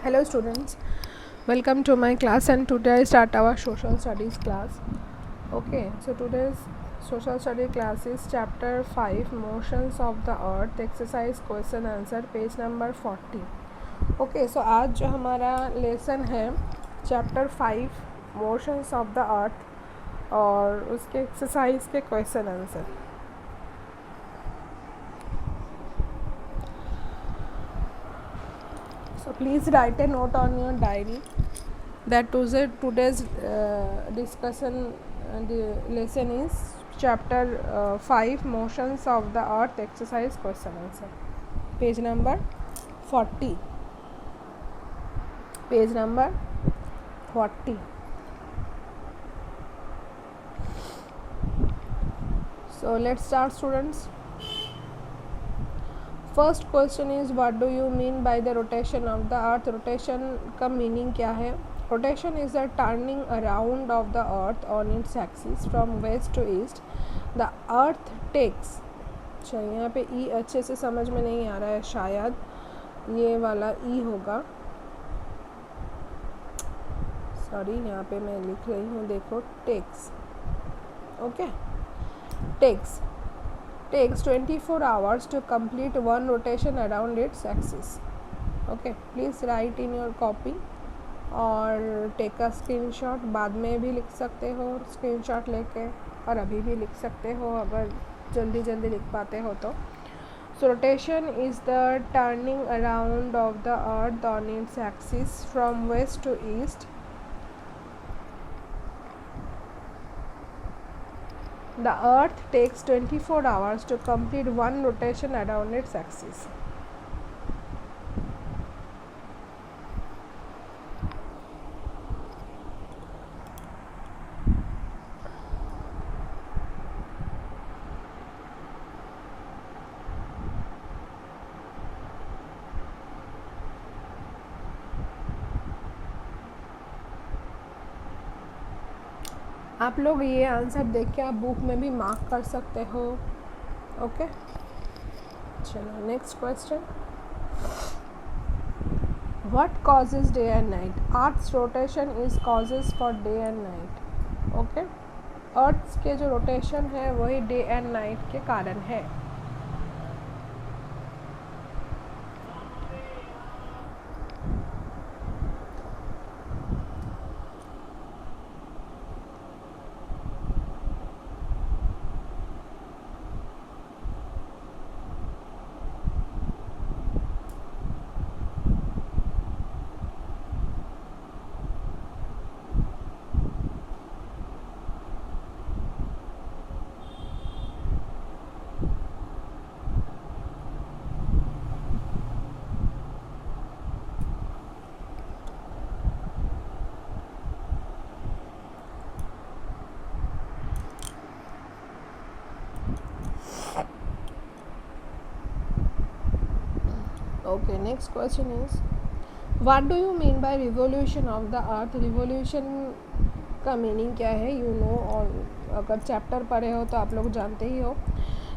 Hello students, welcome to my class, and today I start our social studies class. Okay, so today's social study class is chapter 5 motions of the earth, exercise question answer, page number 40. Okay, so आज जो हमारा lesson है chapter 5 motions of the अर्थ और उसके exercise के question answer. So please write a note on your diary that today's discussion the lesson is chapter 5 motions of the earth, exercise question answer, page number 40. Page number 40. So let's start students. First question is what do you mean by the rotation of the earth. Rotation का meaning क्या है? Rotation is the turning around of the earth on its axis from west to east. The earth takes. अच्छा, यहाँ पे ई अच्छे से समझ में नहीं आ रहा है, शायद ये वाला ई होगा. सॉरी, यहाँ पे मैं लिख रही हूँ, देखो, takes. Okay, takes takes 24 hours to complete one rotation around its axis. Okay, please write in your copy और take a screenshot. बाद में भी लिख सकते हो screenshot लेके, और अभी भी लिख सकते हो अगर जल्दी जल्दी लिख पाते हो तो. So rotation is the turning around of the earth on its axis from west to east. The earth takes 24 hours to complete one rotation around its axis. आप लोग ये आंसर देख के आप बुक में भी मार्क कर सकते हो. ओके, चलो next question. What causes day and night. Earth's rotation is causes for day and night. Okay, earth's के जो रोटेशन है वही डे एंड नाइट के कारण है. Okay, next question is what do you mean by revolution of the earth. revolution का meaning क्या है? यू नो, और अगर चैप्टर पढ़े हो तो आप लोग जानते ही हो.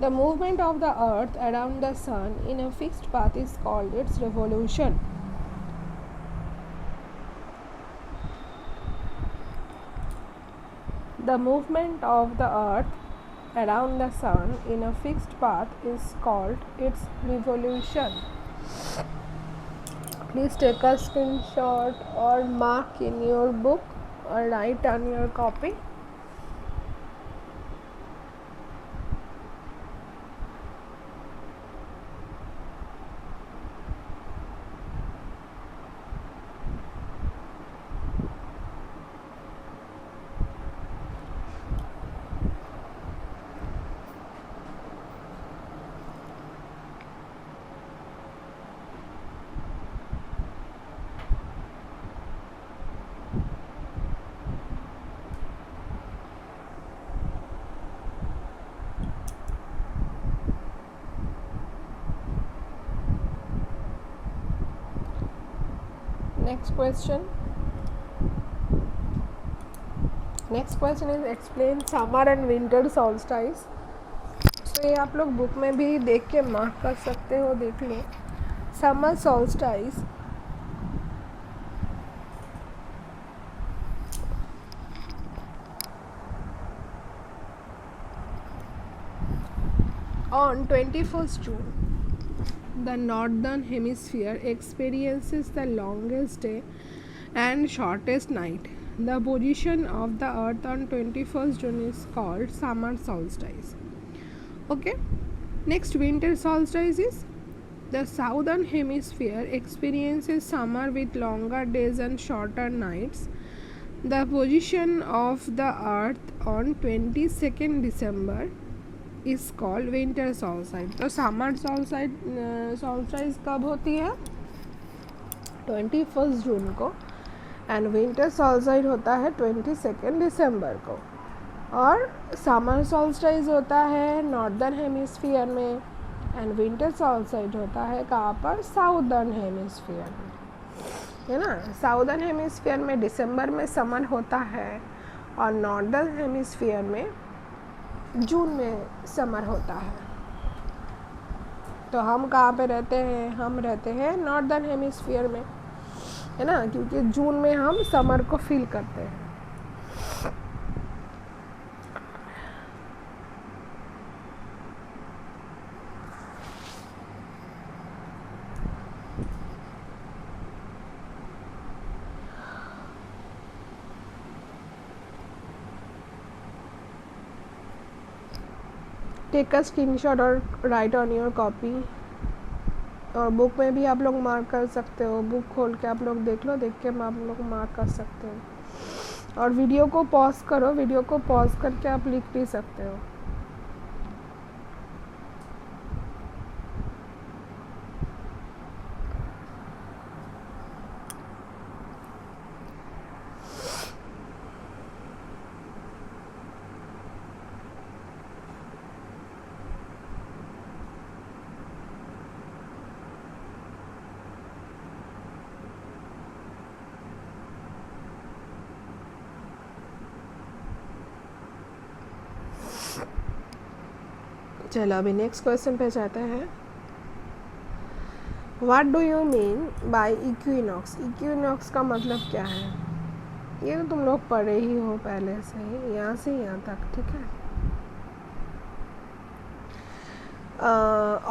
The movement of the earth around the sun in a fixed path is called its revolution. The movement of the earth around the sun in a fixed path is called its revolution. Please take a screenshot or mark in your book or write on your copy. Next question. Next question is explain summer and winter solstice. So ये आप लोग book में भी देख के mark कर सकते हो, देख लो. Summer solstice On 21st June, the northern hemisphere experiences the longest day and shortest night. The position of the earth on 21st June is called summer solstice. Okay, next winter solstice is the southern hemisphere experiences summer with longer days and shorter nights. The position of the earth on 22nd December is called winter solstice. तो summer solstice कब होती है? 21st जून को, and winter solstice होता है 22nd दिसंबर को. और summer solstice होता है नॉर्दर्न हेमिस्फीयर में, एंड विंटर solstice होता है कहाँ पर? साउदर्न हेमिस्फीयर में, है ना. साउदर्न हेमिस्फीयर में दिसंबर में समर होता है और नॉर्दर्न हेमिस्फीयर में जून में समर होता है. तो हम कहाँ पे रहते हैं? हम रहते हैं नॉर्दर्न हेमिस्फीयर में, है ना, क्योंकि जून में हम समर को फील करते हैं. टेक अ स्क्रीनशॉट और राइट ऑन योर कॉपी. और बुक में भी आप लोग मार्क कर सकते हो. बुक खोल के आप लोग देख लो, देख के आप लोग मार्क कर सकते हो. और वीडियो को पॉज करो, वीडियो को पॉज करके आप लिख भी सकते हो. चलो अभी नेक्स्ट क्वेश्चन पे जाते हैं. What do you mean bye equinox? Equinox का मतलब क्या है? ये तो तुम लोग पढ़े ही हो पहले से ही, यहाँ से यहाँ तक, ठीक है.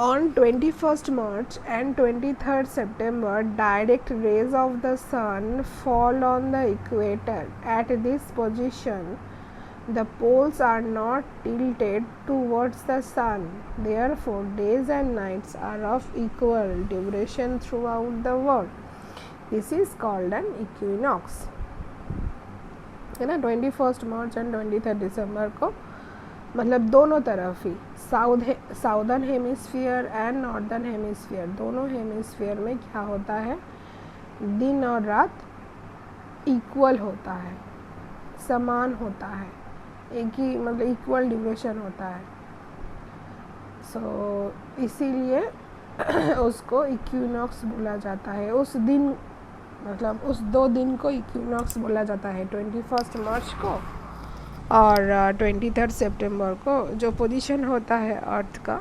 On 21st March and 23rd September, direct rays of the sun fall on the equator. At this position, the poles are not tilted towards the sun. Therefore, days and nights are of equal duration throughout the world. This is called an equinox. है ना. 21st March and 23rd December को, मतलब दोनों तरफ ही, southern hemisphere and northern hemisphere, दोनों hemisphere में क्या होता है? दिन और रात इक्वल होता है, समान होता है, एक ही मतलब इक्वल ड्यूरेशन होता है. सो इसीलिए उसको इक्विनॉक्स बोला जाता है. उस दिन मतलब उस 2 दिन को इक्विनॉक्स बोला जाता है, 21st मार्च को और 23rd सितंबर को, जो पोजीशन होता है अर्थ का.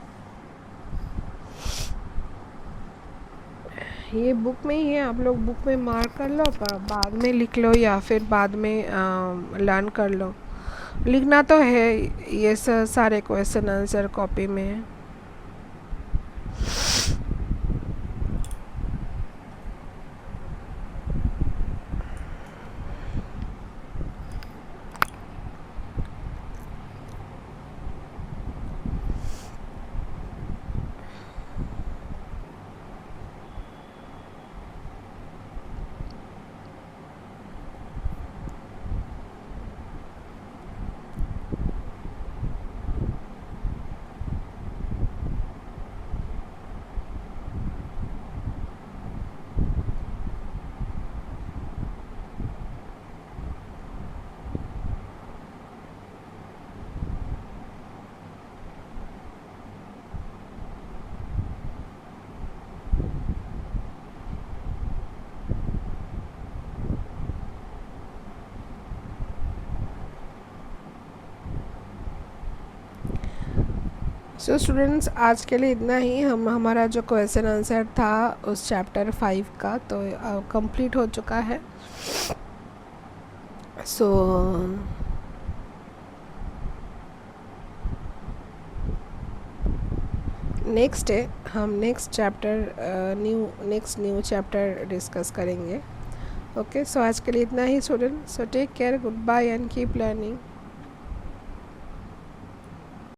ये बुक में ही है, आप लोग बुक में मार्क कर लो, पर बाद में लिख लो या फिर बाद में लर्न कर लो. लिखना तो है, ये सारे क्वेश्चन आंसर कॉपी में है. सो स्टूडेंट्स, आज के लिए इतना ही. हमारा जो क्वेश्चन आंसर था उस चैप्टर 5 का तो कंप्लीट हो चुका है. सो नेक्स्ट है, हम नेक्स्ट न्यू चैप्टर डिस्कस करेंगे। ओके, सो आज के लिए इतना ही student. So take care, good bye and keep learning.